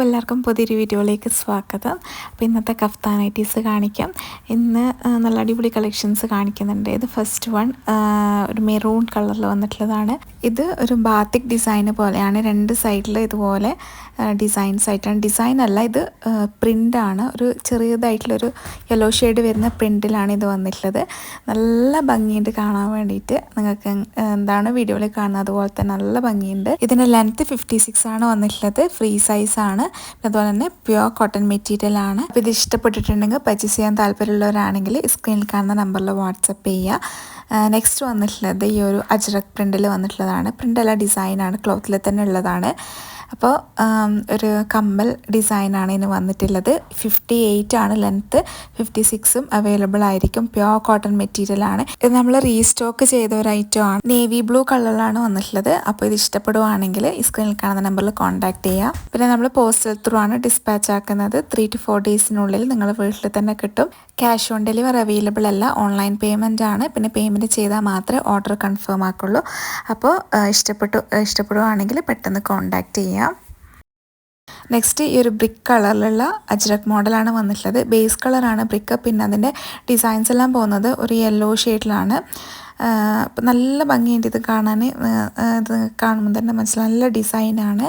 എല്ലാവർക്കും പുതിയൊരു വീഡിയോയിലേക്ക് സ്വാഗതം. അപ്പോൾ ഇന്നത്തെ കഫ്താൻ നൈറ്റീസ് കാണിക്കാം. ഇന്ന് നല്ല അടിപൊളി കളക്ഷൻസ് കാണിക്കുന്നുണ്ട്. ഇത് ഫസ്റ്റ് വൺ ഒരു മെറൂൺ കളറിൽ വന്നിട്ടുള്ളതാണ്. ഇത് ഒരു ബാത്തിക് ഡിസൈന് പോലെയാണ്. രണ്ട് സൈഡിൽ ഇതുപോലെ ഡിസൈൻസ് ആയിട്ടാണ്. ഡിസൈൻ അല്ല, ഇത് പ്രിൻ്റാണ്. ഒരു ചെറിയതായിട്ടുള്ളൊരു യെല്ലോ ഷെയ്ഡ് വരുന്ന പ്രിൻറ്റിലാണ് ഇത് വന്നിട്ടുള്ളത്. നല്ല ഭംഗിയുണ്ട് കാണാൻ വേണ്ടിയിട്ട്. നിങ്ങൾക്ക് എന്താണ് വീഡിയോയിൽ കാണുന്നത് അതുപോലെ തന്നെ നല്ല ഭംഗിയുണ്ട്. ഇതിൻ്റെ ലെങ്ത്ത് 56 ആണ് വന്നിട്ടുള്ളത്. ഫ്രീ സൈസ് ആണ്. അതുപോലെ തന്നെ പ്യുവർ കോട്ടൺ മെറ്റീരിയൽ ആണ്. അപ്പോൾ ഇത് ഇഷ്ടപ്പെട്ടിട്ടുണ്ടെങ്കിൽ പർച്ചേസ് ചെയ്യാൻ താല്പര്യമുള്ളവരാണെങ്കിൽ സ്ക്രീനിൽ കാണുന്ന നമ്പറിൽ വാട്സപ്പ് ചെയ്യുക. നെക്സ്റ്റ് വന്നിട്ടുള്ളത് ഈ ഒരു അജ്രക് പ്രിൻ്റിൽ വന്നിട്ടുള്ളതാണ്. പ്രിൻ്റല്ല, ഡിസൈനാണ്, ക്ലോത്തിൽ തന്നെ ഉള്ളതാണ്. അപ്പോൾ ഒരു കമ്മൽ ഡിസൈനാണ് ഇതിന് വന്നിട്ടുള്ളത്. 58 ആണ് ലെങ്ത്ത്, 56ഉം അവൈലബിൾ ആയിരിക്കും. പ്യുവർ കോട്ടൺ മെറ്റീരിയൽ ആണ്. ഇത് നമ്മൾ റീസ്റ്റോക്ക് ചെയ്ത ഒരു ഐറ്റം ആണ്. നേവി ബ്ലൂ കളറിലാണ് വന്നിട്ടുള്ളത്. അപ്പോൾ ഇത് ഇഷ്ടപ്പെടുവാണെങ്കിൽ ഈ സ്ക്രീനിൽ കാണുന്ന നമ്പറിൽ കോൺടാക്ട് ചെയ്യുക. പിന്നെ നമ്മൾ പോസ്റ്റൽ ത്രൂ ആണ് ഡിസ്പാച്ച് ആക്കുന്നത്. 3 to 4 ഡേയ്സിനുള്ളിൽ നിങ്ങൾ വീട്ടിൽ തന്നെ കിട്ടും. ക്യാഷ് ഓൺ ഡെലിവറി അവൈലബിൾ അല്ല, ഓൺലൈൻ പേയ്മെൻ്റ് ആണ്. പിന്നെ പേയ്മെൻറ്റ് ചെയ്താൽ മാത്രമേ ഓർഡർ കൺഫേം ആക്കുള്ളൂ. അപ്പോൾ ഇഷ്ടപ്പെടുവാണെങ്കിൽ പെട്ടെന്ന് കോൺടാക്ട് ചെയ്യാം. നെക്സ്റ്റ് ഈ ഒരു ബ്രിക്ക് കളറിലുള്ള അജ്രക് മോഡലാണ് വന്നിട്ടുള്ളത്. ബേസ് കളറാണ് ബ്രിക്ക്. പിന്നെ അതിൻ്റെ ഡിസൈൻസ് എല്ലാം പോകുന്നത് ഒരു യെല്ലോ ഷെയ്ഡിലാണ്. അപ്പം നല്ല ഭംഗിയുണ്ട് ഇത് കാണാൻ. ഇത് കാണുമ്പോൾ തന്നെ മനസ്സിലാവും, നല്ല ഡിസൈനാണ്.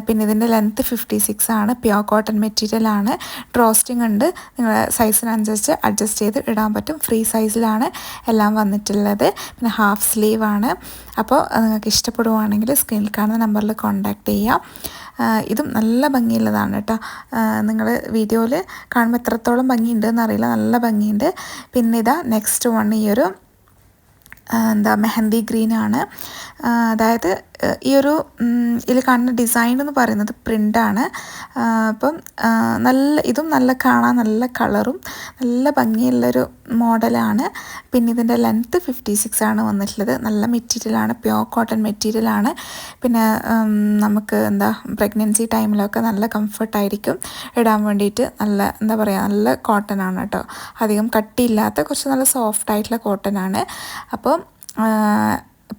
പിന്നെ ഇതിൻ്റെ ലെങ്ത്ത് 56 ആണ്. പ്യുവർ കോട്ടൺ മെറ്റീരിയൽ ആണ്. ഡ്രോസ്റ്റിംഗ് ഉണ്ട്. നിങ്ങളുടെ സൈസിനനുസരിച്ച് അഡ്ജസ്റ്റ് ചെയ്ത് ഇടാൻ പറ്റും. ഫ്രീ സൈസിലാണ് എല്ലാം വന്നിട്ടുള്ളത്. പിന്നെ ഹാഫ് സ്ലീവ് ആണ്. അപ്പോൾ നിങ്ങൾക്ക് ഇഷ്ടപ്പെടുവാണെങ്കിൽ സ്ക്രീനിൽ കാണുന്ന നമ്പറിൽ കോൺടാക്ട് ചെയ്യാം. ഇതും നല്ല ഭംഗിയുള്ളതാണ് കേട്ടോ. നിങ്ങൾ വീഡിയോയിൽ കാണുമ്പോൾ എത്രത്തോളം ഭംഗിയുണ്ട് എന്നറിയില്ല, നല്ല ഭംഗിയുണ്ട്. പിന്നെ ഇതാ നെക്സ്റ്റ് വൺ ഈ ഒരു മെഹന്തി ഗ്രീനാണ്. അതായത് ഈ ഒരു ഇതിൽ കാണുന്ന ഡിസൈൻ എന്ന് പറയുന്നത് പ്രിൻ്റാണ്. അപ്പം ഇതും നല്ല കാണാൻ നല്ല കളറും നല്ല ഭംഗിയുള്ളൊരു മോഡലാണ്. പിന്നെ ഇതിൻ്റെ ലെങ്ത്ത് 56 ആണ് വന്നിട്ടുള്ളത്. നല്ല മെറ്റീരിയലാണ്, പ്യുവർ കോട്ടൺ മെറ്റീരിയലാണ്. പിന്നെ നമുക്ക് പ്രഗ്നൻസി ടൈമിലൊക്കെ നല്ല കംഫർട്ടായിരിക്കും ഇടാൻ വേണ്ടിയിട്ട്. നല്ല കോട്ടൺ ആണ് കേട്ടോ. അധികം കട്ടിയില്ലാത്ത കുറച്ച് നല്ല സോഫ്റ്റ് ആയിട്ടുള്ള കോട്ടൺ ആണ്. അപ്പോൾ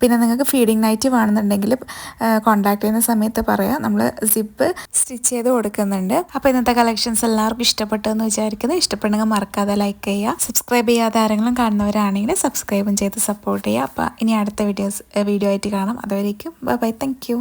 പിന്നെ നിങ്ങൾക്ക് ഫീഡിങ് നൈറ്റ് വേണമെന്നുണ്ടെങ്കിൽ കോൺടാക്ട് ചെയ്യുന്ന സമയത്ത് പറയാം, നമ്മൾ സിപ്പ് സ്റ്റിച്ച് ചെയ്ത് കൊടുക്കുന്നുണ്ട്. അപ്പോൾ ഇന്നത്തെ കളക്ഷൻസ് എല്ലാവർക്കും ഇഷ്ടപ്പെട്ടെന്ന് വിചാരിക്കുന്നത്. ഇഷ്ടപ്പെടുന്നെങ്കിൽ മറക്കാതെ ലൈക്ക് ചെയ്യുക. സബ്സ്ക്രൈബ് ചെയ്യാതെ ആരെങ്കിലും കാണുന്നവരാണെങ്കിൽ സബ്സ്ക്രൈബും ചെയ്ത് സപ്പോർട്ട് ചെയ്യുക. അപ്പോൾ ഇനി അടുത്ത വീഡിയോ ആയിട്ട് കാണാം. അതുവരേക്കും ബൈ, താങ്ക് യു.